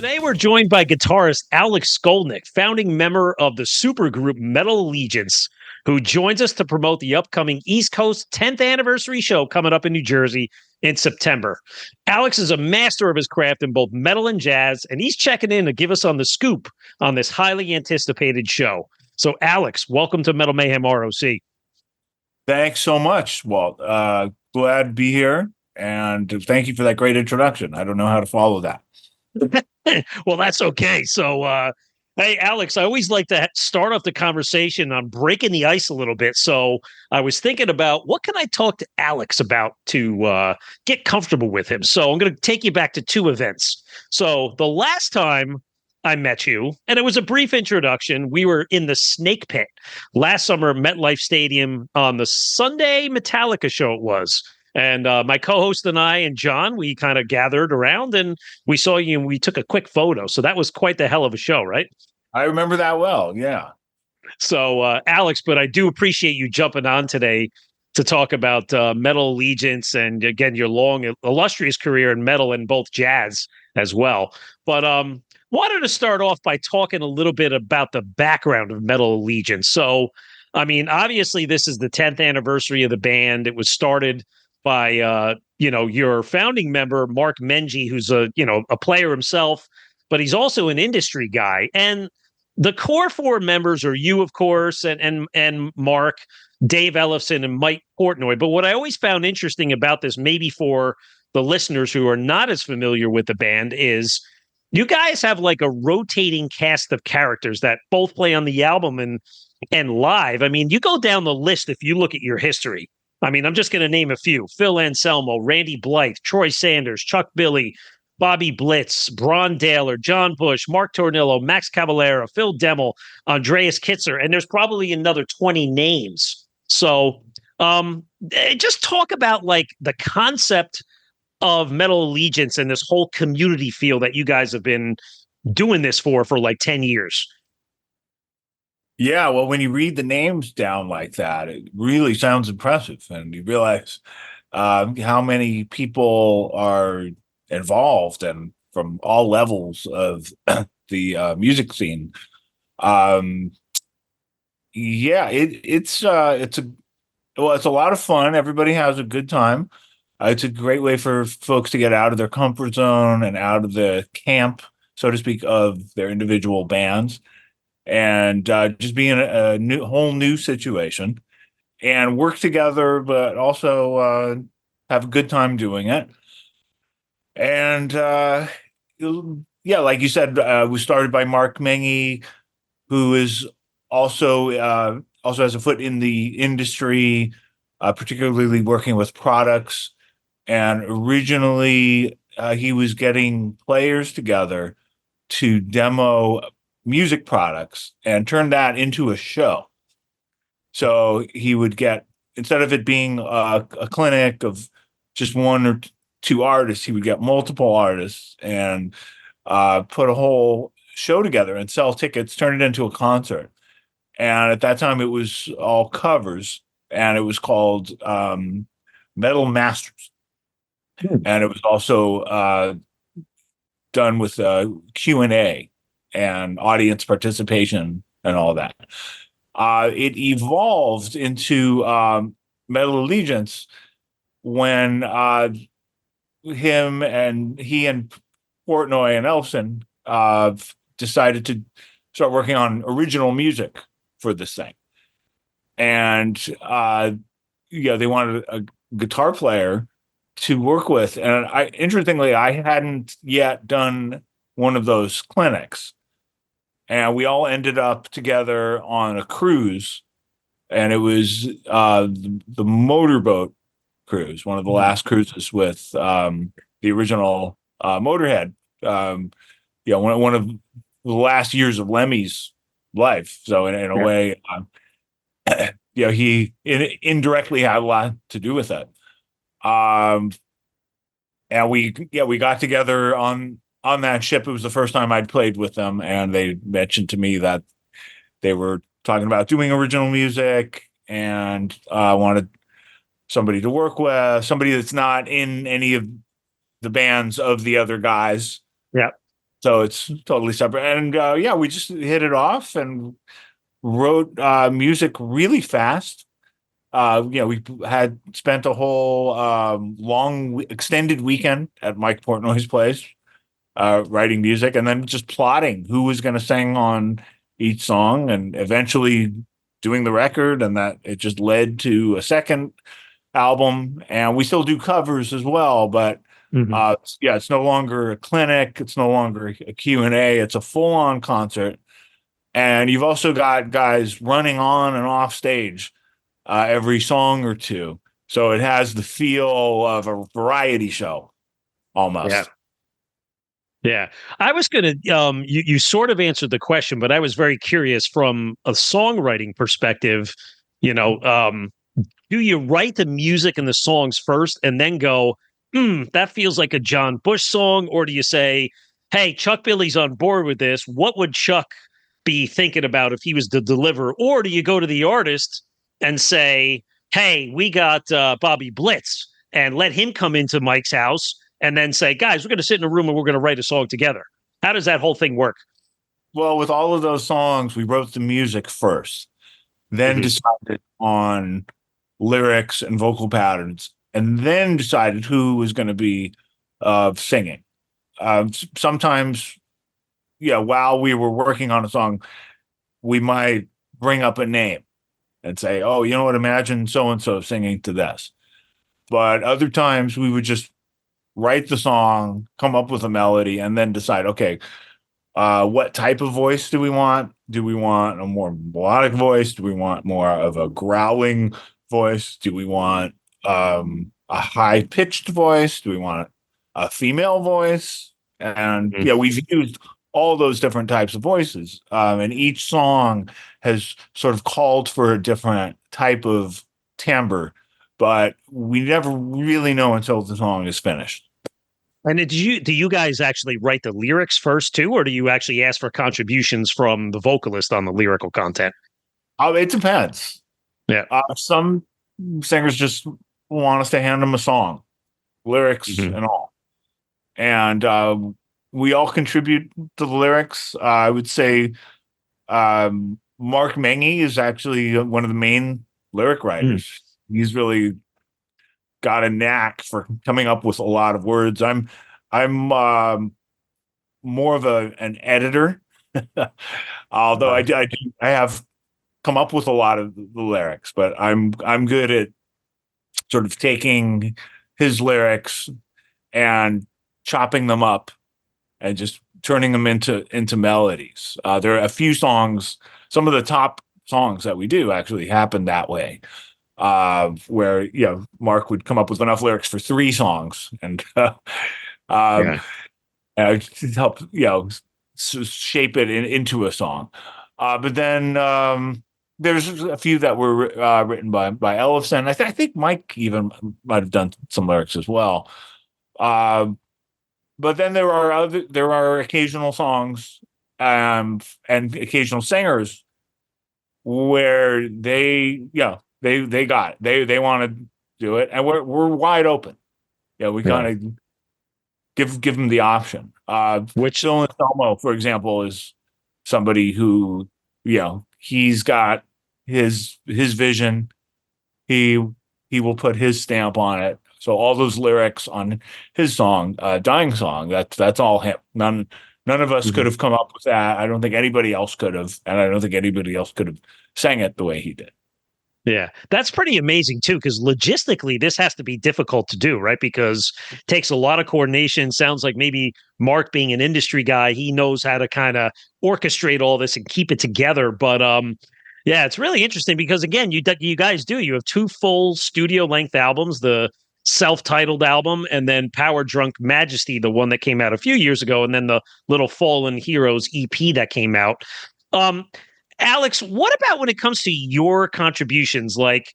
Today we're joined by guitarist Alex Skolnick, founding member of the supergroup Metal Allegiance, who joins us to promote the upcoming East Coast 10th anniversary show coming up in New Jersey in September. Alex is a master of his craft in both metal and jazz, and he's checking in to give us on the scoop on this highly anticipated show. So, Alex, welcome to Metal Mayhem ROC. Thanks so much, Walt. Glad to be here, and thank you for that great introduction. I don't know how to follow that. Well, that's okay. So, hey, Alex, I always like to start off the conversation on breaking the ice a little bit. So I was thinking about what can I talk to Alex about to get comfortable with him. So I'm going to take you back to two events. So the last time I met you, and it was a brief introduction, we were in the Snake Pit last summer at MetLife Stadium on the Sunday Metallica show it was. And my co-host and I and John, we kind of gathered around and we saw you and we took a quick photo. So that was quite the hell of a show, right? I remember that well, yeah. So, Alex, but I do appreciate you jumping on today to talk about Metal Allegiance and, again, your long, illustrious career in metal and both jazz as well. But wanted to start off by talking a little bit about the background of Metal Allegiance. So, I mean, obviously, this is the 10th anniversary of the band. It was started by your founding member Mark Mengi, who's a player himself, but he's also an industry guy. And the core four members are you, of course, and Mark, Dave Ellefson, and Mike Portnoy. But what I always found interesting about this, maybe for the listeners who are not as familiar with the band, is you guys have like a rotating cast of characters that both play on the album and live. I mean, you go down the list if you look at your history. I mean, I'm just going to name a few: Phil Anselmo, Randy Blythe, Troy Sanders, Chuck Billy, Bobby Blitz, Bron Daler, John Bush, Mark Tornillo, Max Cavalera, Phil Demmel, Andreas Kitzer, and there's probably another 20 names. So just talk about like the concept of Metal Allegiance and this whole community feel that you guys have been doing this for like 10 years. Yeah, well, when you read the names down like that, it really sounds impressive. And you realize how many people are involved and from all levels of the music scene. It's a lot of fun. Everybody has a good time. It's a great way for folks to get out of their comfort zone and out of the camp, so to speak, of their individual bands. And just be in a whole new situation and work together, but also have a good time doing it. And like you said, was started by Mark Mengi, who is also has a foot in the industry, particularly working with products. And originally, he was getting players together to demo music products and turn that into a show. So he would get, instead of it being a clinic of just one or two artists, he would get multiple artists and put a whole show together and sell tickets, turn it into a concert. And at that time, it was all covers, and it was called Metal Masters. And it was also done with Q&A and audience participation and all that. It evolved into Metal Allegiance when he and Portnoy and Ellefson decided to start working on original music for this thing. And they wanted a guitar player to work with. And interestingly, I hadn't yet done one of those clinics. And we all ended up together on a cruise, and it was the Motorboat Cruise, one of the last cruises with the original Motorhead. One of the last years of Lemmy's life. So in a way, he indirectly had a lot to do with it. And we got together on that ship. It was the first time I'd played with them, and they mentioned to me that they were talking about doing original music and wanted somebody to work with, somebody that's not in any of the bands of the other guys. Yeah. So it's totally separate. And yeah, we just hit it off and wrote music really fast. We had spent a whole extended weekend at Mike Portnoy's place writing music, and then just plotting who was going to sing on each song, and eventually doing the record, and that it just led to a second album. And we still do covers as well, but Mhm. yeah, it's no longer a clinic, it's no longer a Q&A, it's a full-on concert. And you've also got guys running on and off stage every song or two. So it has the feel of a variety show Yeah. almost. Yeah. I was going to, you sort of answered the question, but I was very curious from a songwriting perspective, you know, do you write the music and the songs first and then go, that feels like a John Bush song? Or do you say, hey, Chuck Billy's on board with this. What would Chuck be thinking about if he was to deliver? Or do you go to the artist and say, hey, we got Bobby Blitz, and let him come into Mike's house and then say, guys, we're going to sit in a room and we're going to write a song together? How does that whole thing work? Well, with all of those songs, we wrote the music first, then Mhm. decided on lyrics and vocal patterns, and then decided who was going to be singing. Sometimes, yeah, while we were working on a song, we might bring up a name and say, oh, you know what, imagine so and so singing to this. But other times we would just write the song, come up with a melody, and then decide, okay, what type of voice do we want? Do we want a more melodic voice? Do we want more of a growling voice? Do we want a high pitched voice? Do we want a female voice? And Mhm. yeah, we've used all those different types of voices. And each song has sort of called for a different type of timbre, but we never really know until the song is finished. And do you guys actually write the lyrics first too, or do you actually ask for contributions from the vocalist on the lyrical content? It depends. Yeah. Some singers just want us to hand them a song, lyrics Mhm. and all. And we all contribute to the lyrics. I would say Mark Mengi is actually one of the main lyric Mm. writers. He's really got a knack for coming up with a lot of words. I'm more of an editor, although Uh, I have come up with a lot of the lyrics, but I'm good at sort of taking his lyrics and chopping them up and just turning them into melodies. There are a few songs, some of the top songs that we do actually happen that way, where Mark would come up with enough lyrics for three songs, and um, yeah. to help shape it into a song. But then there's a few that were written by Ellefson. I think Mike even might have done some lyrics as well. Um, but then there are occasional songs and occasional singers where they got it. They want to do it, and we're wide open. Yeah, we Yeah. kind of give them the option. Which Phil Anselmo, for example, is somebody who, he's got his vision. He he will put his stamp on it. So all those lyrics on his song, "Dying Song," that's all him. None of us could Mhm. have come up with that. I don't think anybody else could have, and I don't think anybody else could have sang it the way he did. Yeah, that's pretty amazing too, because logistically, this has to be difficult to do, right? Because it takes a lot of coordination. Sounds like maybe Mark, being an industry guy, he knows how to kind of orchestrate all this and keep it together. But yeah, it's really interesting because again, you guys do you have two full studio length albums, the self-titled album, and then Power Drunk Majesty, the one that came out a few years ago, and then the Little Fallen Heroes EP that came out. Um, Alex, what about when it comes to your contributions? Like,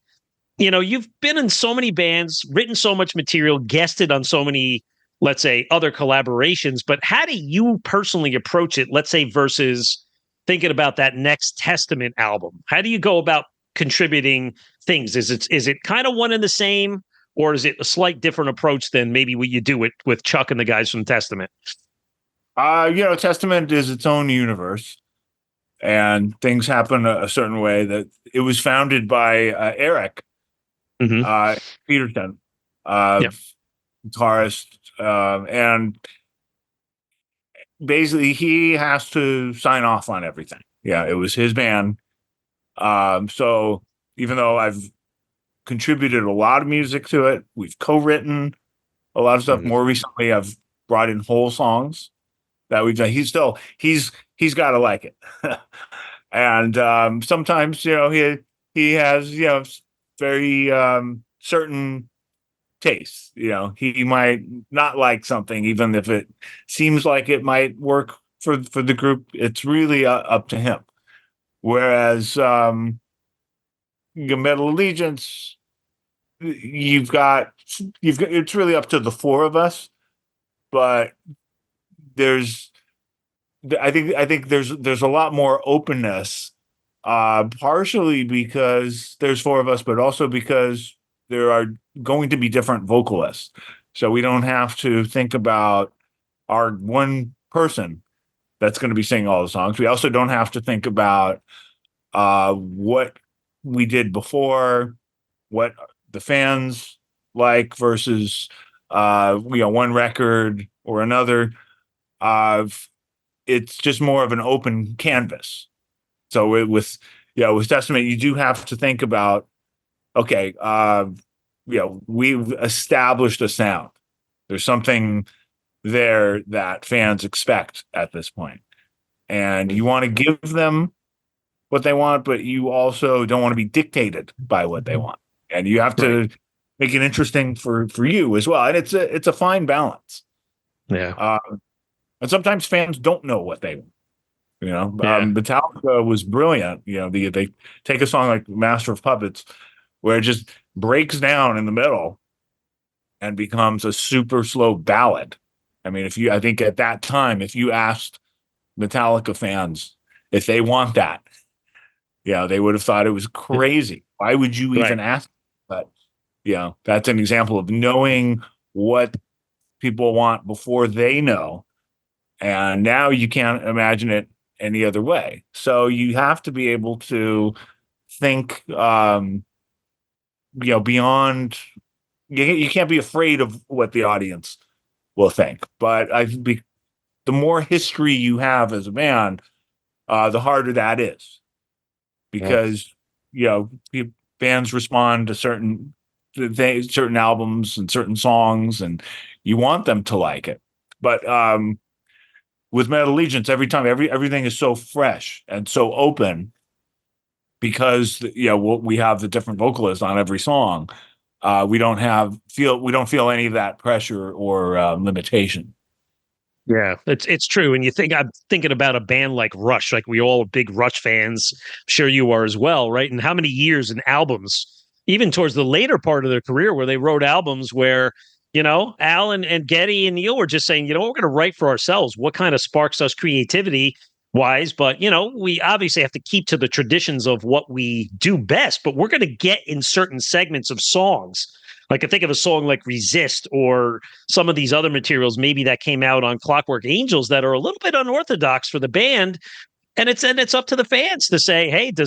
you've been in so many bands, written so much material, guested on so many, let's say, other collaborations, but how do you personally approach it, let's say, versus thinking about that next Testament album? How do you go about contributing things? Is it kind of one and the same, or is it a slight different approach than maybe what you do with Chuck and the guys from Testament? Testament is its own universe, and things happen a certain way. That it was founded by Eric Hmm. Peterson, uh, Yeah. guitarist, and basically he has to sign off on everything. Yeah, it was his band. So even though I've contributed a lot of music to it, we've co-written a lot of stuff. Hmm. More recently, I've brought in whole songs that we've done. He's got to like it, and sometimes he has very certain tastes. He might not like something, even if it seems like it might work for the group. It's really up to him. Whereas Metal Allegiance, you've got it's really up to the four of us, but there's I think there's a lot more openness, partially because there's four of us, but also because there are going to be different vocalists, so we don't have to think about our one person that's going to be singing all the songs. We also don't have to think about what we did before, what the fans like versus one record or another. Uh, it's just more of an open canvas. So with Testament, you do have to think about, okay, we've established a sound. There's something there that fans expect at this point, and you want to give them what they want, but you also don't want to be dictated by what they want, and you have Right. to make it interesting for you as well. And it's a fine balance. Yeah. And sometimes fans don't know what they want. Yeah. Metallica was brilliant. They take a song like Master of Puppets, where it just breaks down in the middle and becomes a super slow ballad. I mean, I think at that time, if you asked Metallica fans if they want that, they would have thought it was crazy. Why would you Right. even ask? But that's an example of knowing what people want before they know. And now you can't imagine it any other way. So you have to be able to think, beyond. You can't be afraid of what the audience will think. But the more history you have as a band, the harder that is, Yeah. because fans respond to certain albums and certain songs, and you want them to like it. But with Metal Allegiance, every time everything is so fresh and so open, because we have the different vocalists on every song. We don't feel any of that pressure or limitation. Yeah, it's true. And I'm thinking about a band like Rush, like we all are big Rush fans. I'm sure you are as well, right? And how many years and albums, even towards the later part of their career, where they wrote albums where, Al and Geddy and Neil were just saying, we're going to write for ourselves. What kind of sparks us creativity wise? But, we obviously have to keep to the traditions of what we do best, but we're going to get in certain segments of songs. Like I think of a song like Resist or some of these other materials, maybe that came out on Clockwork Angels, that are a little bit unorthodox for the band. And it's up to the fans to say, hey, do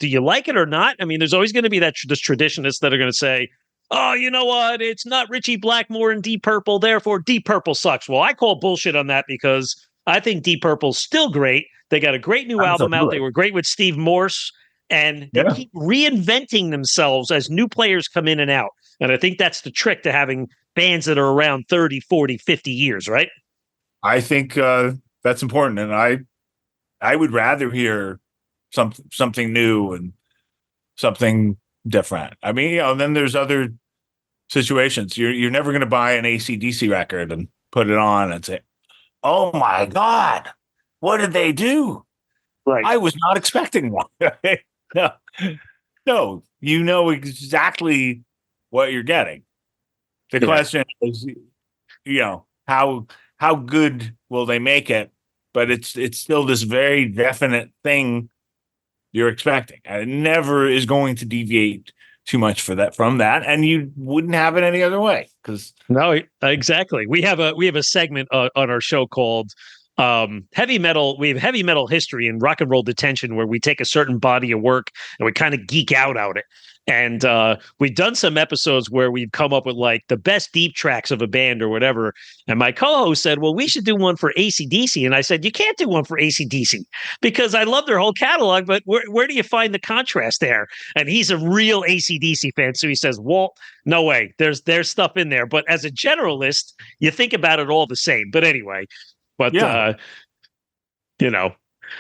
you like it or not? I mean, there's always going to be this traditionists that are going to say, oh, you know what? It's not Richie Blackmore and Deep Purple, therefore Deep Purple sucks. Well, I call bullshit on that, because I think Deep Purple's still great. They got a great new album out. They were great with Steve Morse, and they keep reinventing themselves as new players come in and out. And I think that's the trick to having bands that are around 30, 40, 50 years, right? I think that's important, and I would rather hear something new and something different. I mean, then there's other situations. You're never going to buy an AC/DC record and put it on and say, "Oh my God, what did they do? Right. I was not expecting one." No, no, you know exactly what you're getting. The question is, how good will they make it? But it's still this very definite thing you're expecting, and it never is going to deviate too much from that, and you wouldn't have it any other way. Because No, exactly. We have a segment on our show called heavy metal. We have heavy metal history in rock and roll detention, where we take a certain body of work and we kind of geek out on it. And we've done some episodes where we've come up with like the best deep tracks of a band or whatever. And my co-host said, well, we should do one for AC/DC. And I said, you can't do one for AC/DC because I love their whole catalog, but where do you find the contrast there? And he's a real AC/DC fan. So he says, Walt, no way. There's stuff in there. But as a generalist, you think about it all the same. But anyway, Yeah. you know,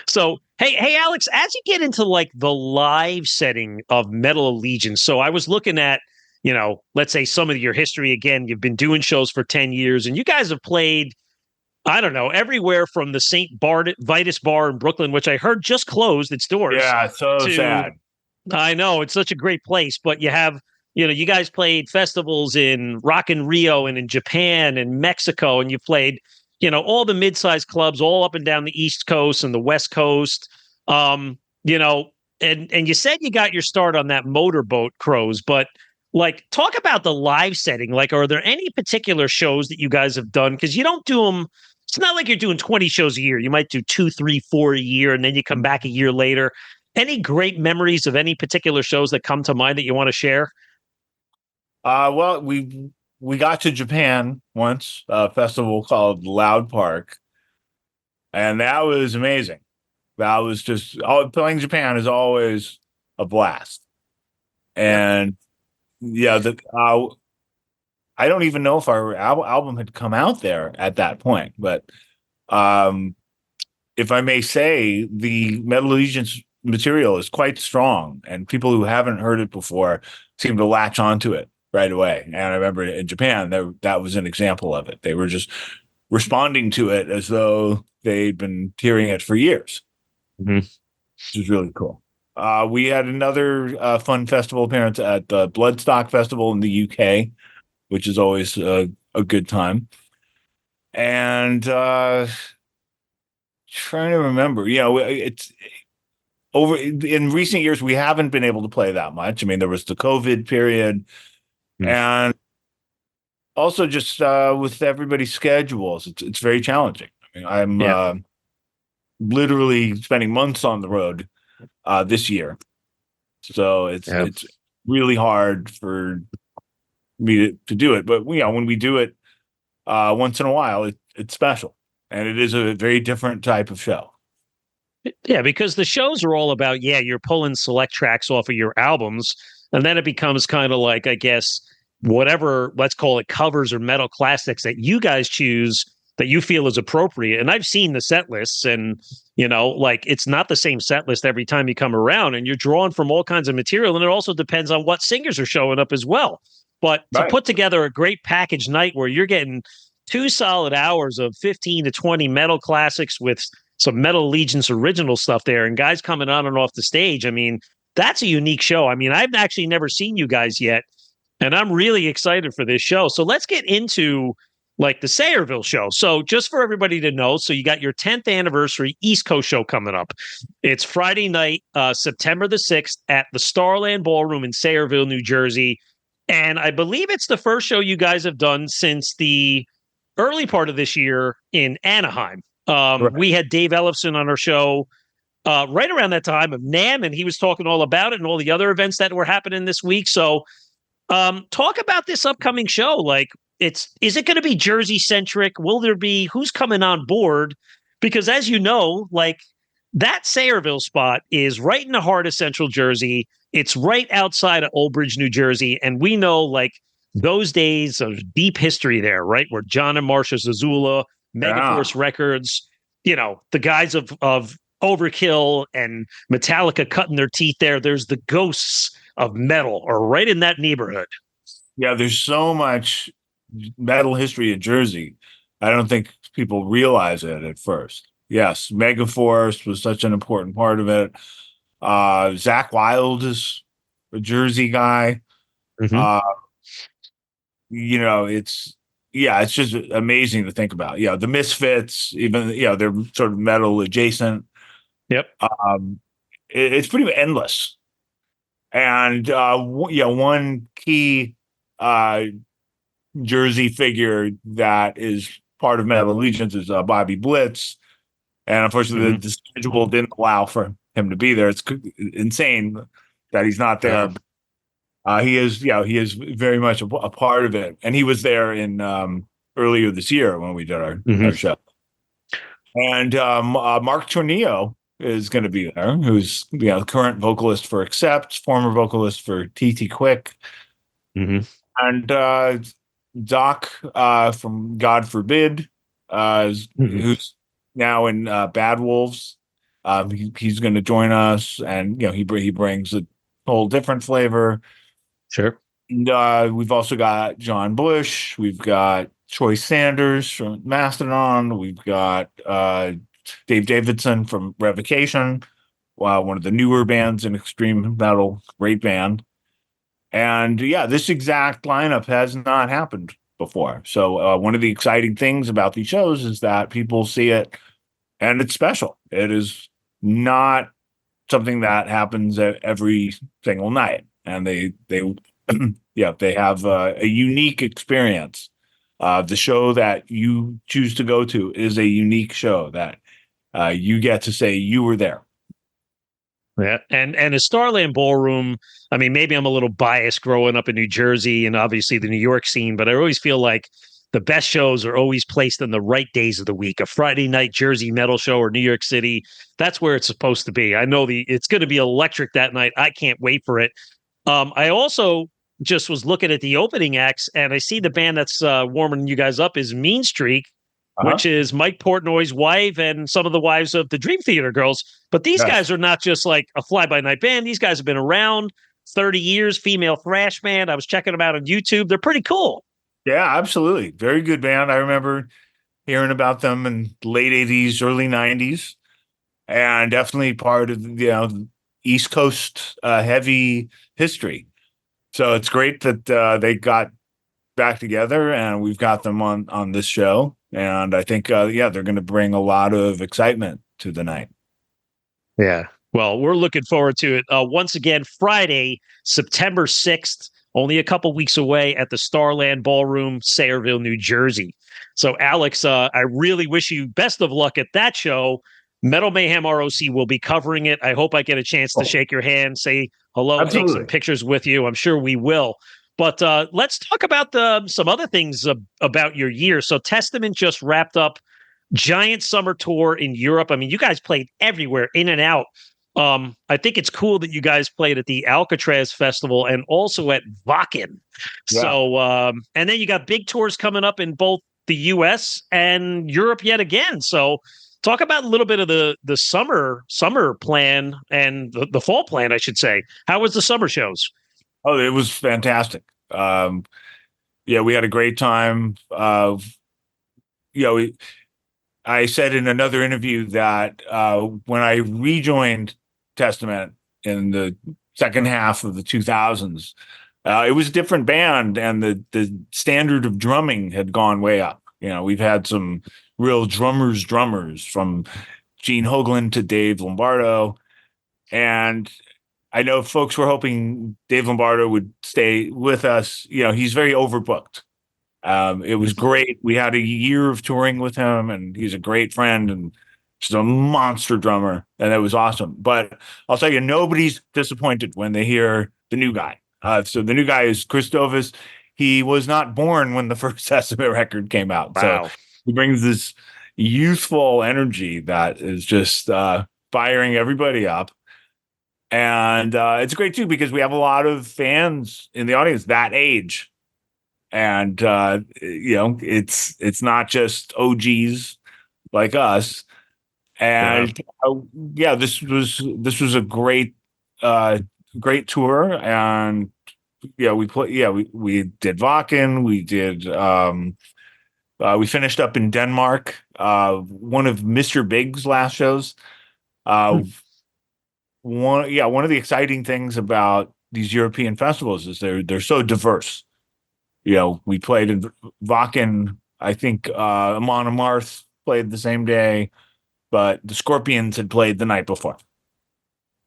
so hey, Alex, as you get into like the live setting of Metal Allegiance, so I was looking at, let's say some of your history again. You've been doing shows for 10 years, and you guys have played, I don't know, everywhere from the Vitus Bar in Brooklyn, which I heard just closed its doors. Yeah, so sad. I know, it's such a great place, but you have, you guys played festivals in Rock in Rio and in Japan and Mexico, and you played all the mid-sized clubs all up and down the East Coast and the West Coast. And you said you got your start on that Motorboat Cruise, but like, talk about the live setting. Like, are there any particular shows that you guys have done? Because you don't do them. It's not like you're doing 20 shows a year. You might do 2, 3, 4 a year, and then you come back a year later. Any great memories of any particular shows that come to mind that you want to share? Well, we got to Japan once, a festival called Loud Park, and that was amazing. That was just playing Japan is always a blast. And yeah, I don't even know if our album had come out there at that point, but if I may say, the Metal Allegiance material is quite strong, and people who haven't heard it before seem to latch onto it right away. And I remember in Japan, that was an example of it. They were just responding to it as though they'd been hearing it for years, which is really cool. We had another fun festival appearance at the Bloodstock Festival in the UK, which is always a good time. And trying to remember, it's over in recent years, we haven't been able to play that much. I mean, there was the COVID period. And also just with everybody's schedules, it's very challenging. I mean, I'm literally spending months on the road this year. So it's really hard for me to do it. But, when we do it once in a while, it's special. And it is a very different type of show. Yeah, because the shows are all about, you're pulling select tracks off of your albums. And then it becomes kind of like, I guess, whatever, let's call it covers or metal classics that you guys choose that you feel is appropriate. And I've seen the set lists, and, like, it's not the same set list every time you come around, and you're drawing from all kinds of material. And it also depends on what singers are showing up as well. But to put together a great package night where you're getting 2 solid hours of 15 to 20 metal classics with some Metal Allegiance original stuff there, and guys coming on and off the stage, I mean, that's a unique show. I mean, I've actually never seen you guys yet, and I'm really excited for this show. So let's get into like the Sayreville show. So just for everybody to know, so you got your 10th anniversary East Coast show coming up. It's Friday night, September the 6th at the Starland Ballroom in Sayreville, New Jersey. And I believe it's the first show you guys have done since the early part of this year in Anaheim. We had Dave Ellefson on our show right around that time of NAMM, and he was talking all about it and all the other events that were happening this week. So talk about this upcoming show. Like, is it going to be Jersey centric? Will there be, who's coming on board? Because as you know, like, that Sayreville spot is right in the heart of Central Jersey. It's right outside of Old Bridge, New Jersey. And we know, like, those days of deep history there, right? Where John and Marcia Zazula, Megaforce Records, the guys of Overkill and Metallica cutting their teeth there. There's the ghosts of metal are right in that neighborhood. Yeah, there's so much metal history in Jersey. I don't think people realize it at first. Yes, Megaforce was such an important part of it. Zakk Wylde is a Jersey guy. It's just amazing to think about. The Misfits, even, they're sort of metal adjacent. Yep. It's pretty endless. And, one key Jersey figure that is part of Metal Allegiance is Bobby Blitz, And unfortunately, the schedule didn't allow for him to be there. It's insane that he's not there. He is very much a part of it, and he was there in earlier this year when we did our show. And Mark Tornillo is going to be there, who's the current vocalist for Accept, former vocalist for TT Quick, and Doc from God Forbid, who's now in Bad Wolves. He's going to join us, and he brings a whole different flavor. Sure. And we've also got John Bush. We've got Troy Sanders from Mastodon. We've got Dave Davidson from Revocation, one of the newer bands in extreme metal. Great band. And this exact lineup has not happened before. So one of the exciting things about these shows is that people see it and it's special. It is not something that happens every single night. And they have a unique experience. The show that you choose to go to is a unique show that you get to say you were there. Yeah, and a Starland Ballroom. I mean, maybe I'm a little biased growing up in New Jersey and obviously the New York scene, but I always feel like the best shows are always placed on the right days of the week. A Friday night Jersey metal show or New York City, that's where it's supposed to be. I know it's going to be electric that night. I can't wait for it. I also just was looking at the opening acts, and I see the band that's warming you guys up is Mean Streak, which is Mike Portnoy's wife and some of the wives of the Dream Theater girls. But these guys are not just like a fly-by-night band. These guys have been around 30 years, female thrash band. I was checking them out on YouTube. They're pretty cool. Yeah, absolutely. Very good band. I remember hearing about them in late 80s, early 90s, and definitely part of East Coast heavy history. So it's great that they got back together, and we've got them on this show. And I think, they're going to bring a lot of excitement to the night. Yeah. Well, we're looking forward to it. Once again, Friday, September 6th, only a couple weeks away at the Starland Ballroom, Sayreville, New Jersey. So, Alex, I really wish you best of luck at that show. Metal Mayhem ROC will be covering it. I hope I get a chance to shake your hand, say hello, take some pictures with you. I'm sure we will. But let's talk about some other things about your year. So Testament just wrapped up giant summer tour in Europe. I mean, you guys played everywhere, in and out. I think it's cool that you guys played at the Alcatraz Festival and also at Wacken. Yeah. So, and then you got big tours coming up in both the U.S. and Europe yet again. So talk about a little bit of the summer plan and the fall plan, I should say. How was the summer shows? Oh, it was fantastic. We had a great time. I said in another interview that when I rejoined Testament in the second half of the 2000s, it was a different band, and the standard of drumming had gone way up. We've had some real drummers from Gene Hoglan to Dave Lombardo, and I know folks were hoping Dave Lombardo would stay with us. He's very overbooked. It was great. We had a year of touring with him, and he's a great friend and just a monster drummer, and that was awesome. But I'll tell you, nobody's disappointed when they hear the new guy. So the new guy is Chris Dovis. He was not born when the first Testament record came out. Wow. So he brings this youthful energy that is just firing everybody up. And it's great, too, because we have a lot of fans in the audience that age. And, it's not just OGs like us. And, this was a great tour. And, we did Wacken. We did, we finished up in Denmark, one of Mr. Big's last shows. One of the exciting things about these European festivals is they're so diverse. We played in Wacken. I think Amon Amarth played the same day, but the Scorpions had played the night before.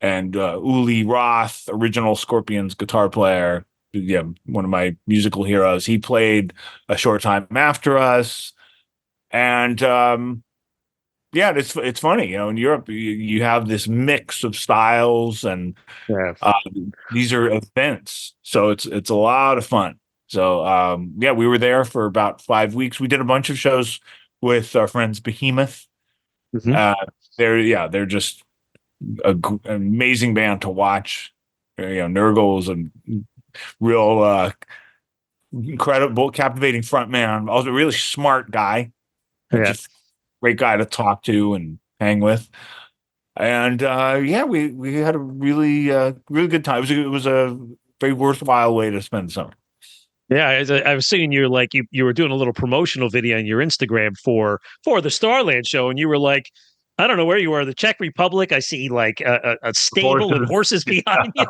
And Uli Roth, original Scorpions guitar player, one of my musical heroes, he played a short time after us. And Yeah, it's funny, in Europe you have this mix of styles, and Yeah. uh, these are events, so it's a lot of fun. So yeah, we were there for about 5 weeks. We did a bunch of shows with our friends Behemoth. Hmm. Uh, they're just an amazing band to watch. Nurgle is a real incredible, captivating front man. Also a really smart guy, Yeah. just great guy to talk to and hang with. And yeah, we had a really good time. It was a very worthwhile way to spend the summer. Yeah, I was seeing you like you were doing a little promotional video on your Instagram for the Starland show, and you were like, I don't know where you were, the Czech Republic. I see like a stable and horses behind you.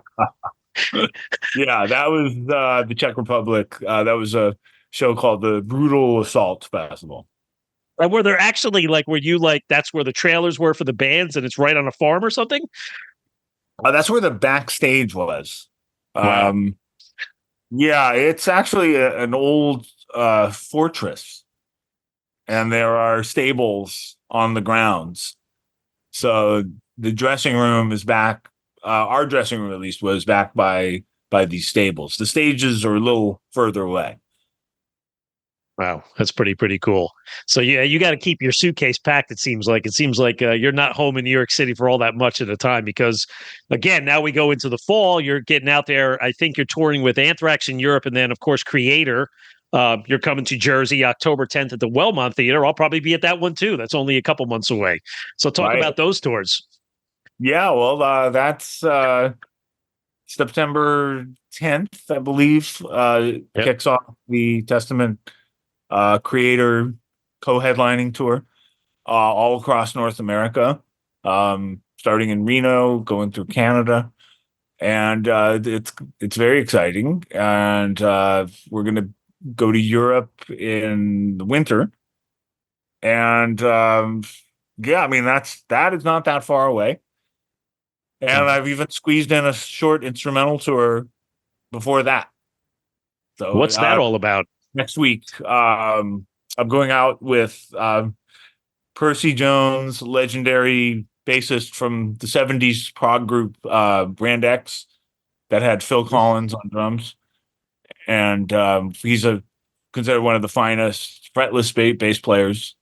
Yeah, that was the Czech Republic. That was a show called the Brutal Assault Festival. And were there actually like were you like that's where the trailers were for the bands, and it's right on a farm or something? That's where the backstage was. Wow. Um, yeah, it's actually an old fortress, and there are stables on the grounds. So the dressing room is back. Our dressing room, at least, was back by these stables. The stages are a little further away. Wow, that's pretty cool. So yeah, you got to keep your suitcase packed. It seems like you're not home in New York City for all that much at a time because, again, now we go into the fall. You're getting out there. I think you're touring with Anthrax in Europe, and then of course Creator. You're coming to Jersey October 10th at the Wellmont Theater. I'll probably be at that one too. That's only a couple months away. So talk Right. about those tours. Yeah, well, that's September 10th, I believe. Yep. Kicks off the Testament Creator co-headlining tour all across North America, starting in Reno, going through Canada, and it's very exciting. And we're gonna go to Europe in the winter, and yeah, I mean that is not that far away. And I've even squeezed in a short instrumental tour before that. So What's that all about? next week, I'm going out with Percy Jones, legendary bassist from the 70s prog group Brand X that had Phil Collins on drums. And he's considered one of the finest fretless bass players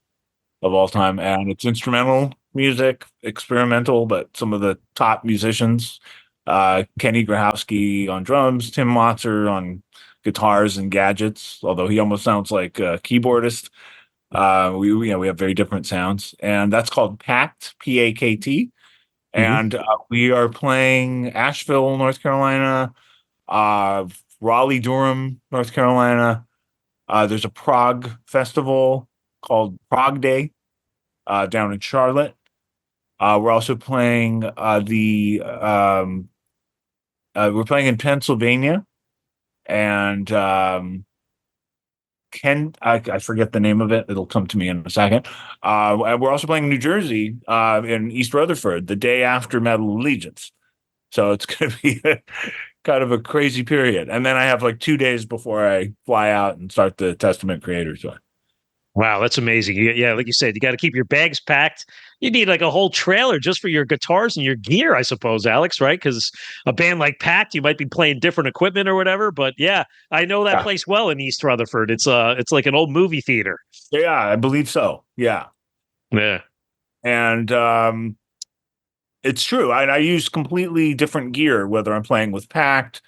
of all time. And it's instrumental music, experimental, but some of the top musicians, Kenny Grahowski on drums, Tim Motzer on guitars and gadgets, although he almost sounds like a keyboardist. We have very different sounds, and that's called PAKT, PAKT. And we are playing Asheville, North Carolina, Raleigh, Durham, North Carolina. There's a Prague festival called Prague Day down in Charlotte. We're also playing we're playing in Pennsylvania, and I forget the name of it. It'll come to me in a second. We're also playing in New Jersey in East Rutherford the day after Metal Allegiance. So it's going to be kind of a crazy period. And then I have like 2 days before I fly out and start the Testament Creator Tour. Wow, that's amazing. Yeah, like you said, you got to keep your bags packed. You need like a whole trailer just for your guitars and your gear, I suppose, Alex, right? Because a band like PAKT, you might be playing different equipment or whatever. But yeah, I know that Yeah. place well in East Rutherford. It's like an old movie theater. Yeah, I believe so. Yeah. Yeah. And it's true. I use completely different gear, whether I'm playing with PAKT,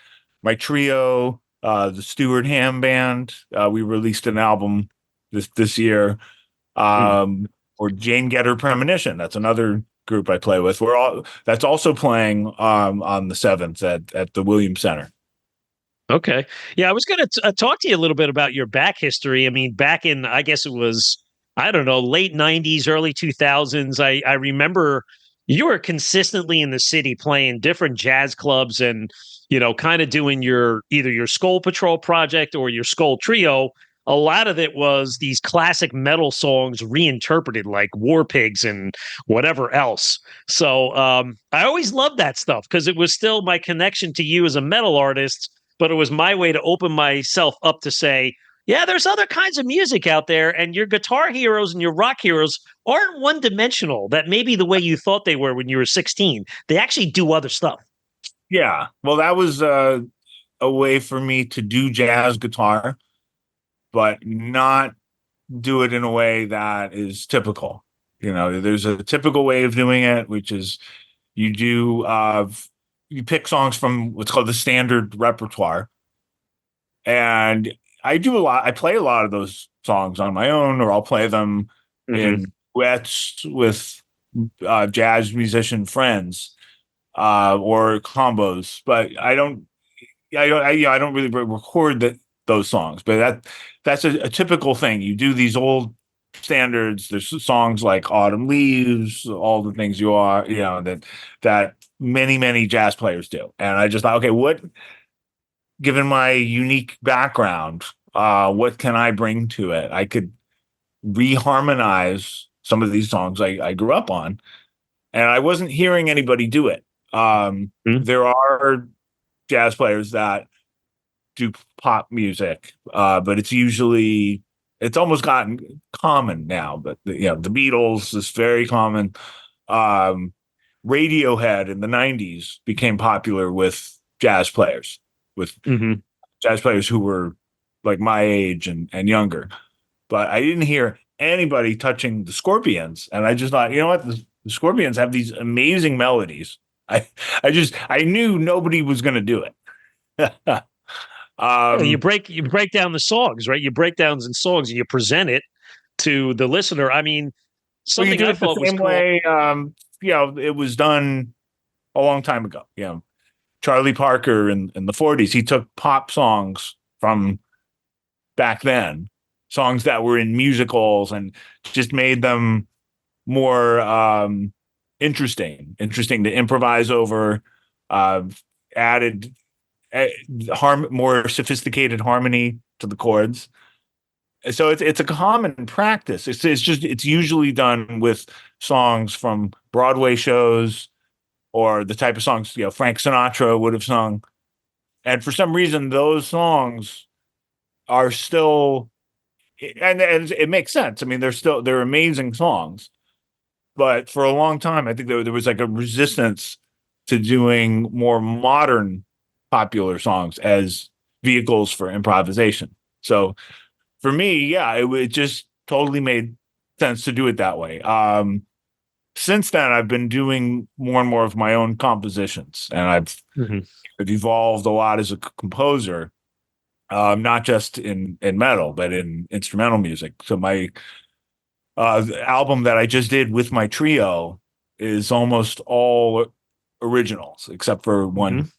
my trio, the Stewart Ham Band. We released an album this year. Or Jane Getter Premonition. That's another group I play with. That's also playing on the 7th at the Williams Center. Okay. Yeah, I was going to talk to you a little bit about your back history. I mean, back in, I guess it was, I don't know, late 90s, early 2000s. I remember you were consistently in the city playing different jazz clubs and, kind of doing either your Skull Patrol project or your Skull Trio. A lot of it was these classic metal songs reinterpreted like War Pigs and whatever else. So I always loved that stuff because it was still my connection to you as a metal artist, but it was my way to open myself up to say, Yeah, there's other kinds of music out there, and your guitar heroes and your rock heroes aren't one dimensional. That may be the way you thought they were when you were 16. They actually do other stuff. Yeah. Well, that was a way for me to do jazz guitar, but not do it in a way that is typical. There's a typical way of doing it, which is you do you pick songs from what's called the standard repertoire. And I play a lot of those songs on my own, or I'll play them in duets with jazz musician friends, or combos. But I don't really record those songs. But that's a typical thing. You do these old standards. There's songs like Autumn Leaves, all the things that many jazz players do. And I just thought, okay, given my unique background, what can I bring to it? I could reharmonize some of these songs I grew up on, and I wasn't hearing anybody do it. There are jazz players that do pop music, but it's almost gotten common now. But the Beatles is very common. Radiohead in the 90s became popular with jazz players. Jazz players who were like my age and younger, but I didn't hear anybody touching the Scorpions, and I just thought, you know what, the Scorpions have these amazing melodies. I knew nobody was going to do it. You break down the songs, right? You break down in songs and you present it to the listener. I mean, something I thought was cool. Way, it was done a long time ago. Charlie Parker in the 40s, he took pop songs from back then, songs that were in musicals, and just made them more interesting to improvise over, added more sophisticated harmony to the chords. So it's a common practice. It's usually done with songs from Broadway shows, or the type of songs Frank Sinatra would have sung. And for some reason, those songs are still, and it makes sense. I mean, they're amazing songs, but for a long time, I think there was like a resistance to doing more modern popular songs as vehicles for improvisation. So for me, it just totally made sense to do it that way. Since then, I've been doing more and more of my own compositions, and I've evolved a lot as a composer, not just in metal, but in instrumental music. So my album that I just did with my trio is almost all originals, except for one.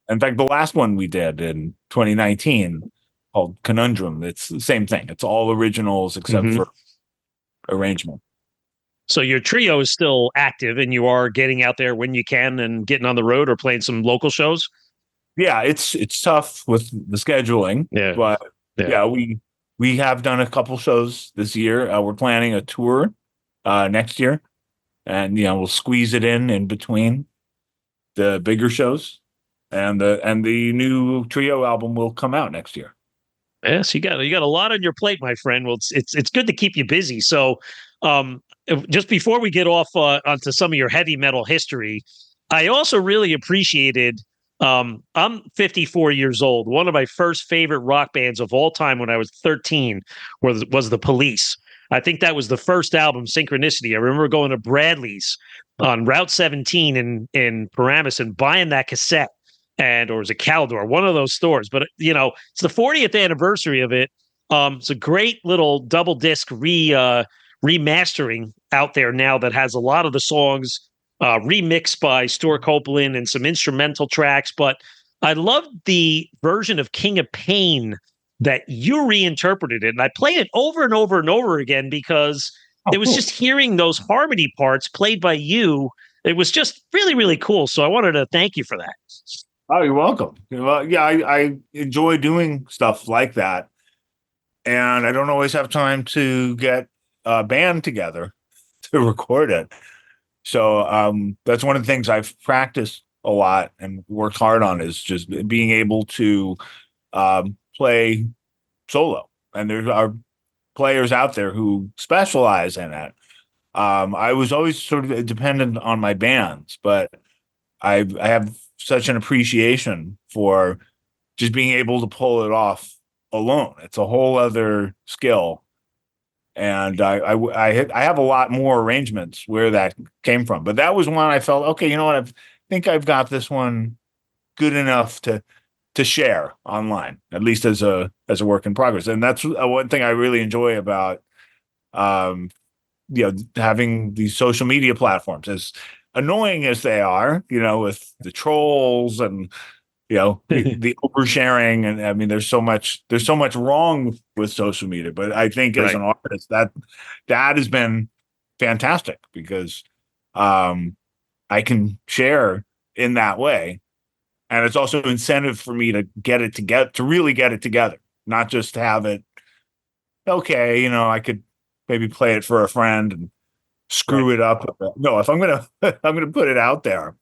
In fact, the last one we did in 2019, called Conundrum, it's the same thing. It's all originals except for arrangement. So your trio is still active, and you are getting out there when you can and getting on the road or playing some local shows? Yeah, it's tough with the scheduling. Yeah. But we have done a couple shows this year. We're planning a tour next year, and we'll squeeze it in between the bigger shows, and the new trio album will come out next year. Yes, you got a lot on your plate, my friend. Well, it's good to keep you busy. So, just before we get off onto some of your heavy metal history, I also really appreciated. I'm 54 years old. One of my first favorite rock bands of all time when I was 13 was the Police. I think that was the first album, Synchronicity. I remember going to Bradley's on Route 17 in Paramus and buying that cassette, or was it Caldor, one of those stores. But it's the 40th anniversary of it. It's a great little double disc remastering out there now that has a lot of the songs remixed by Stuart Copeland and some instrumental tracks. But I loved the version of King of Pain that you reinterpreted it. And I played it over and over and over again because it was just hearing those harmony parts played by you. It was just really, really cool. So I wanted to thank you for that. Oh, you're welcome. Well, yeah, I enjoy doing stuff like that. And I don't always have time to get a band together to record it. So that's one of the things I've practiced a lot and worked hard on, is just being able to play solo. and there are players out there who specialize in it. I was always sort of dependent on my bands, but I have such an appreciation for just being able to pull it off alone. It's a whole other skill. And I have a lot more arrangements where that came from, but that was one I felt, okay, you know what? I think I've got this one good enough to share online, at least as a work in progress. And that's one thing I really enjoy about having these social media platforms, as annoying as they are, with the trolls and the oversharing. And I mean, there's so much wrong with social media, but I think as an artist that has been fantastic, because I can share in that way. And it's also incentive for me to get it together, to really get it together, not just have it, okay, I could maybe play it for a friend and screw it up. No, if I'm going to put it out there,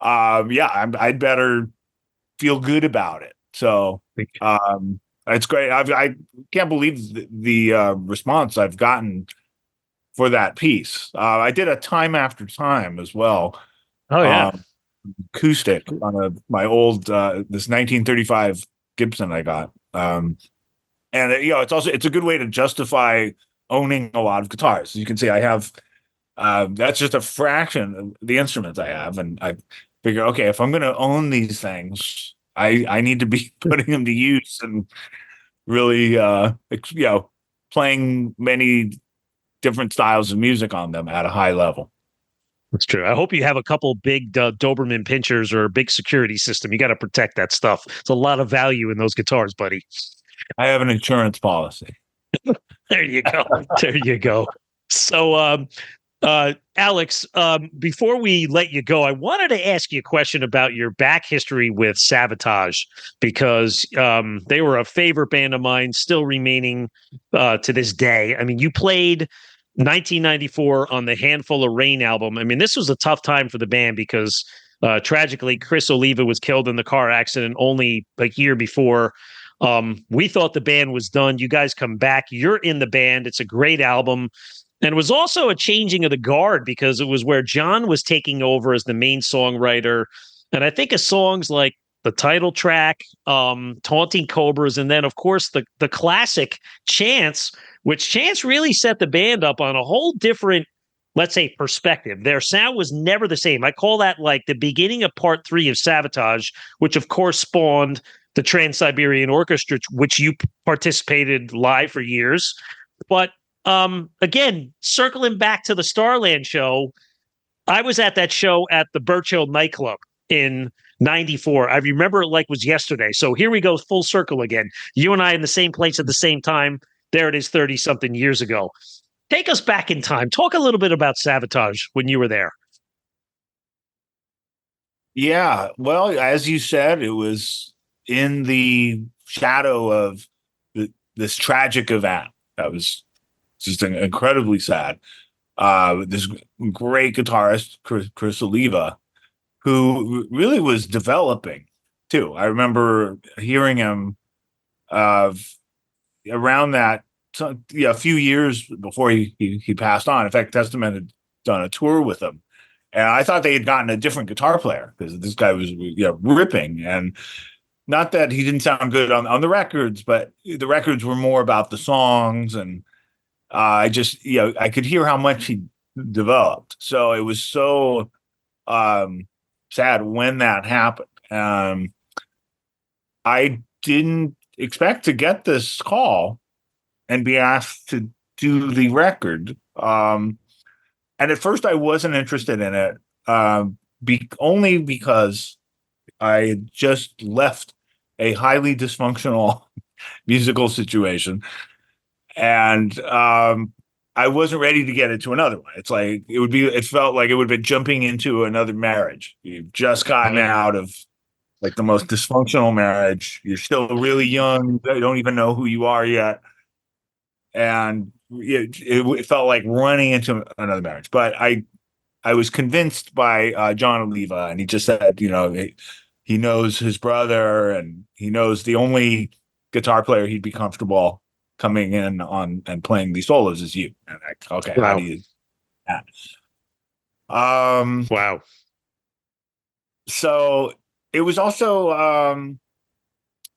I'd better feel good about it. So it's great. I can't believe the response I've gotten for that piece. I did a Time After Time as well. Oh yeah. Acoustic on my old this 1935 Gibson I got. And it's a good way to justify owning a lot of guitars. You can see I have that's just a fraction of the instruments I have, and I figure, okay, if I'm going to own these things, I need to be putting them to use and really playing many different styles of music on them at a high level. That's true. I hope you have a couple big Doberman pinchers or a big security system. You got to protect that stuff. It's a lot of value in those guitars, buddy. I have an insurance policy. There you go. There you go. So, Alex, before we let you go, I wanted to ask you a question about your back history with Savatage, because they were a favorite band of mine, still remaining to this day. I mean, you played 1994 on the Handful of Rain album. I mean, this was a tough time for the band because tragically, Criss Oliva was killed in the car accident only a year before. We thought the band was done. You guys come back. You're in the band. It's a great album. And it was also a changing of the guard, because it was where Jon was taking over as the main songwriter. And I think of songs like the title track, Taunting Cobras, and then, of course, the classic Chance, which Chance really set the band up on a whole different, let's say, perspective. Their sound was never the same. I call that like the beginning of part 3 of Savatage, which, of course, spawned the Trans-Siberian Orchestra, which you participated live for years. But again, circling back to the Starland show, I was at that show at the Birch Hill nightclub in 94. I remember it like it was yesterday. So here we go, full circle again. You and I in the same place at the same time. There it is, 30-something years ago. Take us back in time. Talk a little bit about Savatage when you were there. Yeah, well, as you said, it was in the shadow of this tragic event. That was just incredibly sad. This great guitarist, Criss Oliva, who really was developing too. I remember hearing him around that, a few years before he passed on. In fact, Testament had done a tour with him, and I thought they had gotten a different guitar player, because this guy was ripping. And not that he didn't sound good on the records, but the records were more about the songs, and I just I could hear how much he developed. So it was so sad when that happened. I didn't expect to get this call and be asked to do the record. And at first I wasn't interested in it, only because I had just left a highly dysfunctional musical situation. And I wasn't ready to get into another one. It's like it felt like it would have been jumping into another marriage. You've just gotten out of like the most dysfunctional marriage. You're still really young. You don't even know who you are yet. And it felt like running into another marriage. But I was convinced by Jon Oliva, and he just said, he knows his brother, and he knows the only guitar player he'd be comfortable coming in on and playing these solos is you. And okay, Wow. how do you do that? Wow. So it was also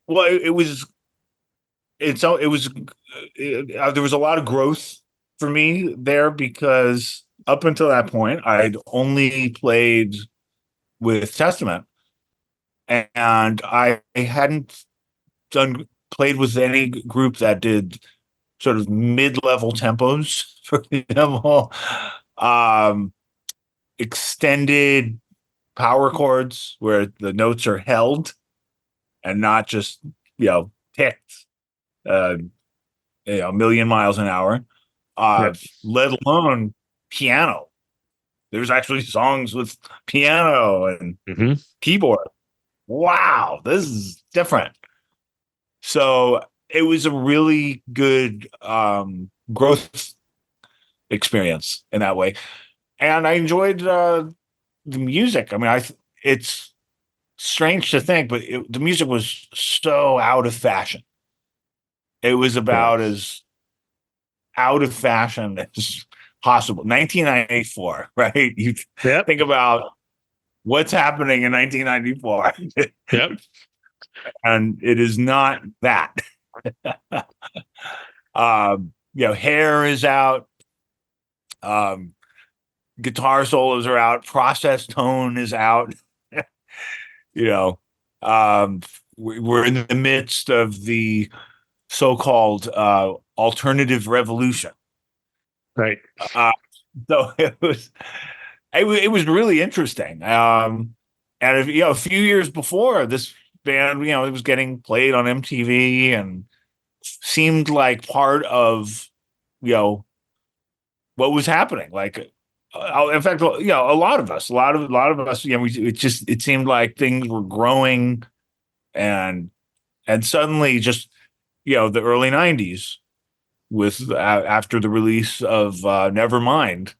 well, it was there was a lot of growth for me there, because up until that point I'd only played with Testament, and I hadn't played with any group that did sort of mid-level tempos, for example, extended power chords where the notes are held and not just picked a million miles an hour, let alone piano. There's actually songs with piano and keyboard. Wow, this is different. So it was a really good growth experience in that way, and I enjoyed the music. I mean, it's strange to think, but the music was so out of fashion. It was about as out of fashion as possible. 1994, right? You think about what's happening in 1994. Yep. And it is not that. Hair is out. Guitar solos are out. Process tone is out. We're in the midst of the so-called alternative revolution. Right. So it was really interesting. And a few years before, this band, it was getting played on MTV and seemed like part of, what was happening. Like, in fact, a lot of us, it seemed like things were growing, and suddenly just, the early 90s with after the release of Nevermind,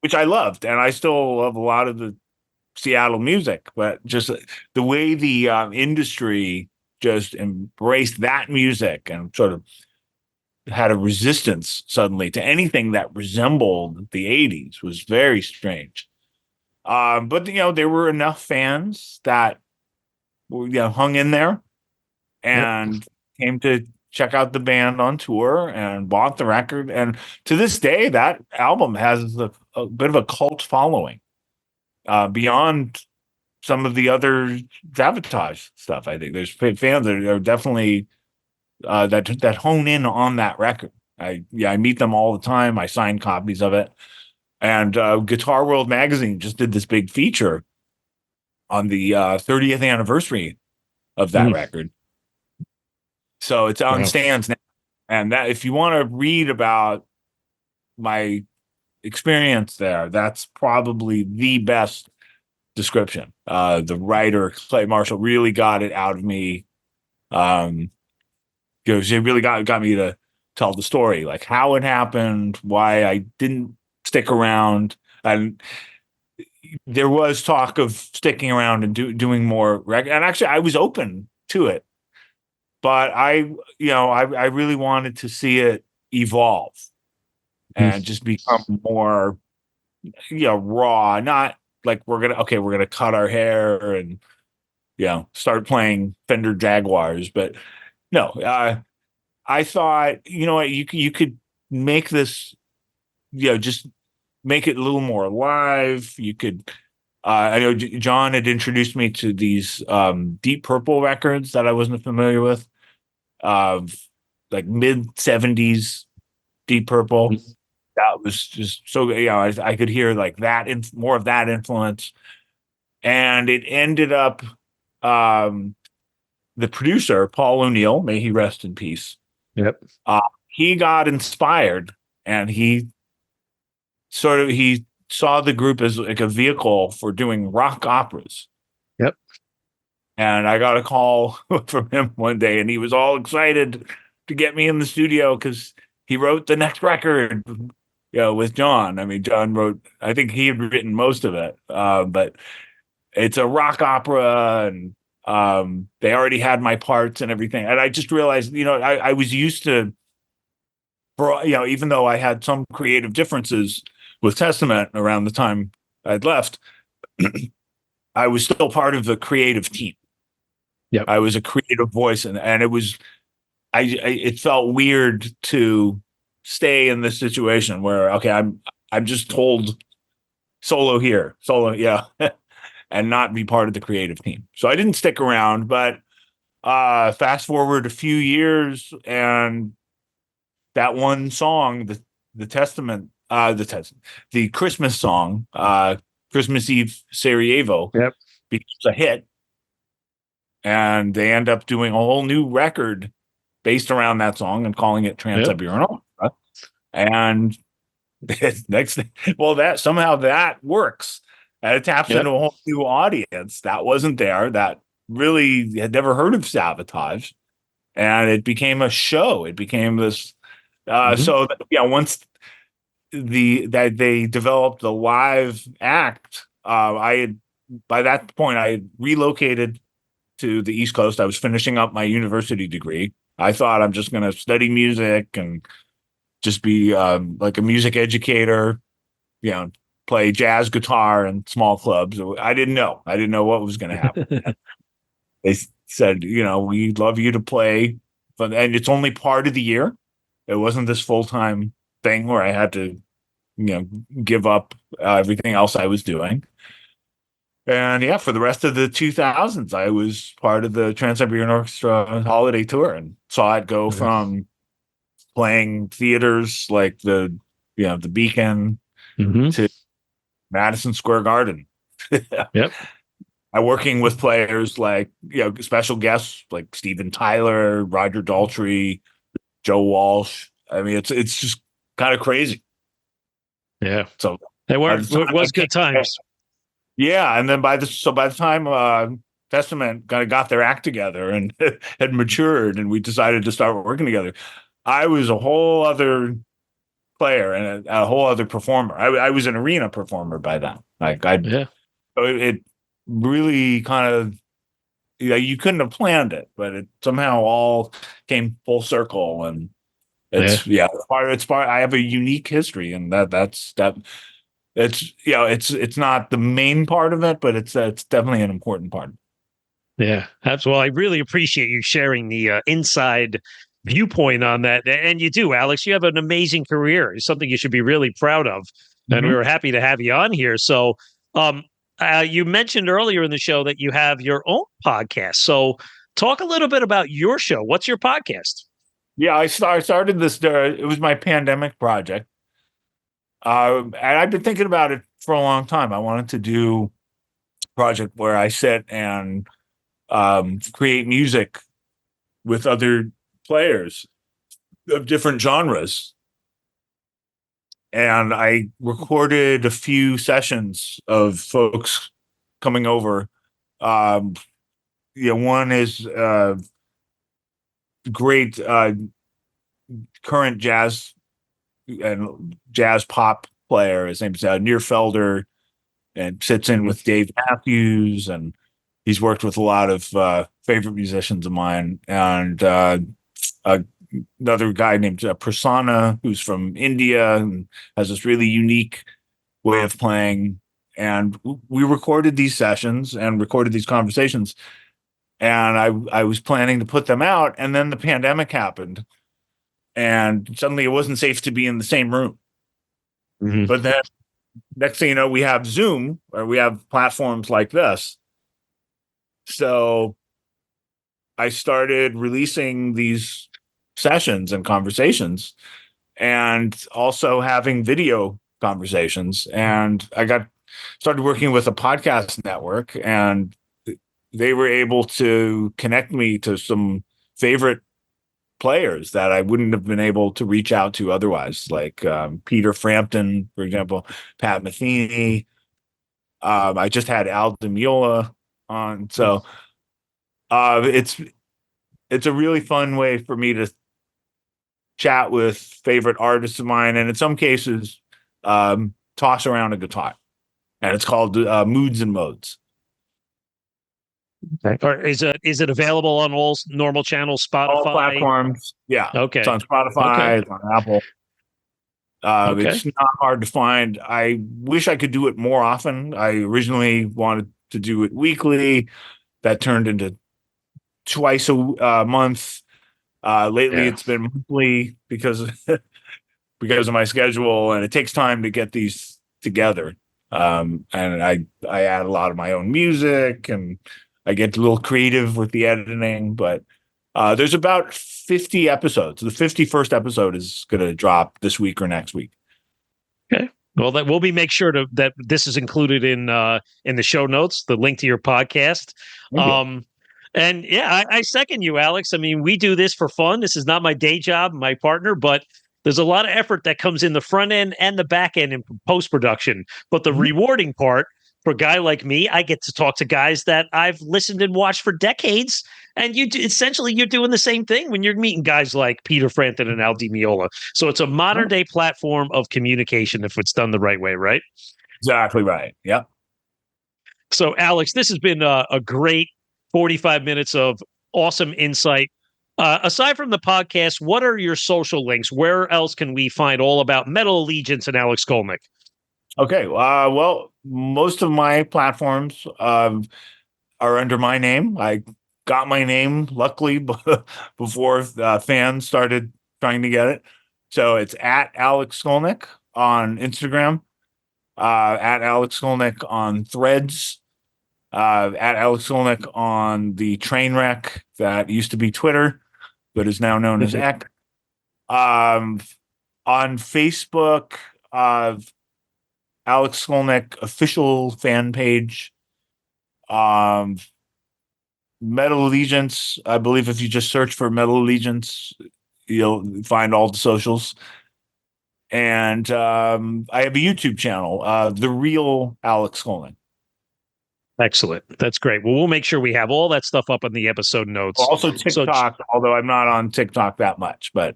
which I loved, and I still love a lot of the Seattle music, but just the way the industry just embraced that music and sort of had a resistance suddenly to anything that resembled the 80s was very strange. But there were enough fans that hung in there and came to check out the band on tour and bought the record. And to this day, that album has a bit of a cult following, beyond some of the other Savatage stuff. I think there's fans that are definitely that hone in on that record. I meet them all the time. I sign copies of it. And Guitar World magazine just did this big feature on the 30th anniversary of that record. So it's on stands now. And that, if you want to read about my experience there, that's probably the best description. The writer, Clay Marshall, really got it out of me. She really got me to tell the story, like how it happened, why I didn't stick around. And there was talk of sticking around and doing more and actually I was open to it, but I really wanted to see it evolve and just become more raw, not like we're gonna cut our hair and start playing Fender Jaguars, but no, I thought, you could make this, just make it a little more alive. You could, I know Jon had introduced me to these Deep Purple records that I wasn't familiar with, like mid-70s Deep Purple. That was just so, I could hear like that, more of that influence. And it ended up, the producer, Paul O'Neill, may he rest in peace. Yep. He got inspired, and he saw the group as like a vehicle for doing rock operas. Yep. And I got a call from him one day, and he was all excited to get me in the studio because he wrote the next record, with Jon. I mean, Jon wrote, I think he had written most of it, but it's a rock opera, and They already had my parts and everything. And I just realized, I was used to, even though I had some creative differences with Testament around the time I'd left, I was still part of the creative team. Yep. I was a creative voice, and it was, it felt weird to stay in this situation where, okay, I'm just told solo here, yeah, and not be part of the creative team. So I didn't stick around, but fast forward a few years, and that one song, the Testament, the Christmas song, Christmas Eve Sayreville, Yep. becomes a hit, and they end up doing a whole new record based around that song and calling it Trans-Siberian Orchestra. And next thing, well, that somehow that works, and it taps into a whole new audience that wasn't there, that really had never heard of Savatage, and it became a show. It became this. So once that they developed the live act, by that point I had relocated to the East Coast. I was finishing up my university degree. I thought I'm just going to study music and just be like a music educator, play jazz guitar in small clubs. I didn't know what was going to happen. They said, we'd love you to play, and it's only part of the year. It wasn't this full-time thing where I had to, give up everything else I was doing. And for the rest of the 2000s, I was part of the Trans-Siberian Orchestra holiday tour and saw it go from playing theaters like the Beacon to Madison Square Garden. Yep. I'm working with players like, special guests like Steven Tyler, Roger Daltrey, Joe Walsh. I mean, it's just kind of crazy. Yeah. So it was good times. Yeah, and then by the time Testament kind of got their act together and had matured, and we decided to start working together, I was a whole other player and a whole other performer. I was an arena performer by then. So it really kind of, you couldn't have planned it, but it somehow all came full circle, and it's part. I have a unique history, and that's. It's not the main part of it, but it's definitely an important part. Yeah, absolutely. I really appreciate you sharing the inside viewpoint on that. And you do, Alex. You have an amazing career. It's something you should be really proud of. And we were happy to have you on here. So you mentioned earlier in the show that you have your own podcast. So talk a little bit about your show. What's your podcast? Yeah, I started this. It was my pandemic project. And I've been thinking about it for a long time. I wanted to do a project where I sit and create music with other players of different genres. And I recorded a few sessions of folks coming over. One is great current jazz and jazz pop player. His name's Nir Felder, and sits in with Dave Matthews, and he's worked with a lot of favorite musicians of mine. And another guy named Prasanna, who's from India and has this really unique way of playing. And we recorded these sessions and recorded these conversations. And I was planning to put them out, and then the pandemic happened, and suddenly it wasn't safe to be in the same room. But then next thing you know, we have Zoom, or we have platforms like this. So I started releasing these sessions and conversations, and also having video conversations. And I started working with a podcast network, and they were able to connect me to some favorite players that I wouldn't have been able to reach out to otherwise, like Peter Frampton, for example, Pat Metheny. I just had Al DeMiola on. So it's a really fun way for me to chat with favorite artists of mine, and in some cases, toss around a guitar. And it's called Moods and Modes. Okay. Or is it available on all normal channels, All Spotify? platforms. Yeah. Okay. It's on Okay. Spotify, it's on Apple. Okay. It's not hard to find. I wish I could do it more often. I originally wanted to do it weekly. That turned into twice a month. Lately, Yeah. it's been monthly because because of my schedule, and it takes time to get these together. And I add a lot of my own music, and I get a little creative with the editing. But there's about 50 episodes. The 51st episode is going to drop this week or next week. Okay. Well, that we'll make sure that this is included in the show notes, the link to your podcast. And yeah, I second you, Alex. I mean, we do this for fun. This is not my day job, my partner, but there's a lot of effort that comes in the front end and the back end in post production. But the rewarding part for a guy like me, I get to talk to guys that I've listened and watched for decades. And you're doing the same thing when you're meeting guys like Peter Frampton and Al Di Meola. So it's a modern day platform of communication if it's done the right way, right? Exactly right. Yep. So, Alex, this has been a great 45 minutes of awesome insight. Aside from the podcast, what are your social links? Where else can we find all about Metal Allegiance and Alex Skolnick? Okay. Well, most of my platforms are under my name. I got my name, luckily, before fans started trying to get it. So it's at Alex Skolnick on Instagram, at Alex Skolnick on Threads, at Alex Skolnick on the train wreck that used to be Twitter, but is now known as X. On Facebook, Alex Skolnick official fan page. Metal Allegiance, I believe if you just search for Metal Allegiance, you'll find all the socials. And I have a YouTube channel, The Real Alex Skolnick. Excellent. That's great. Well, we'll make sure we have all that stuff up in the episode notes. Also TikTok, although I'm not on TikTok that much, but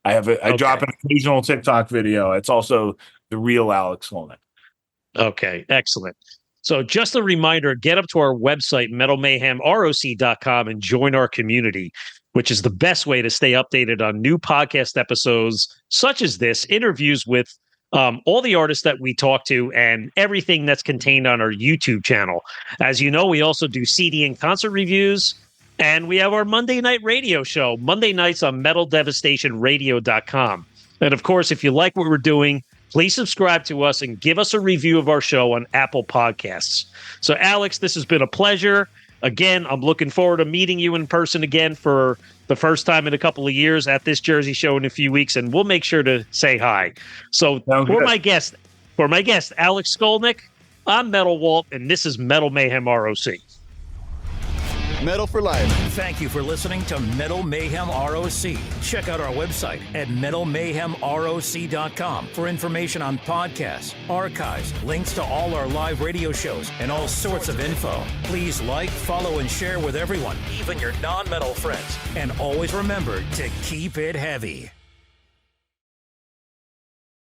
I drop an occasional TikTok video. It's also The Real Alex Skolnick. Okay, excellent. So just a reminder, get up to our website, metalmayhemroc.com, and join our community, which is the best way to stay updated on new podcast episodes such as this, interviews with all the artists that we talk to, and everything that's contained on our YouTube channel. As you know, we also do CD and concert reviews, and we have our Monday night radio show, Monday nights on MetalDevastationRadio.com. And of course, if you like what we're doing, please subscribe to us and give us a review of our show on Apple Podcasts. So, Alex, this has been a pleasure. Again, I'm looking forward to meeting you in person again for the first time in a couple of years at this Jersey show in a few weeks, and we'll make sure to say hi. So, for my guest, Alex Skolnick, I'm Metal Walt, and this is Metal Mayhem ROC. Metal for life. Thank you for listening to Metal Mayhem ROC. Check out our website at metalmayhemroc.com for information on podcasts, archives, links to all our live radio shows, and all sorts of info. Please like, follow, and share with everyone, even your non-metal friends. And always remember to keep it heavy.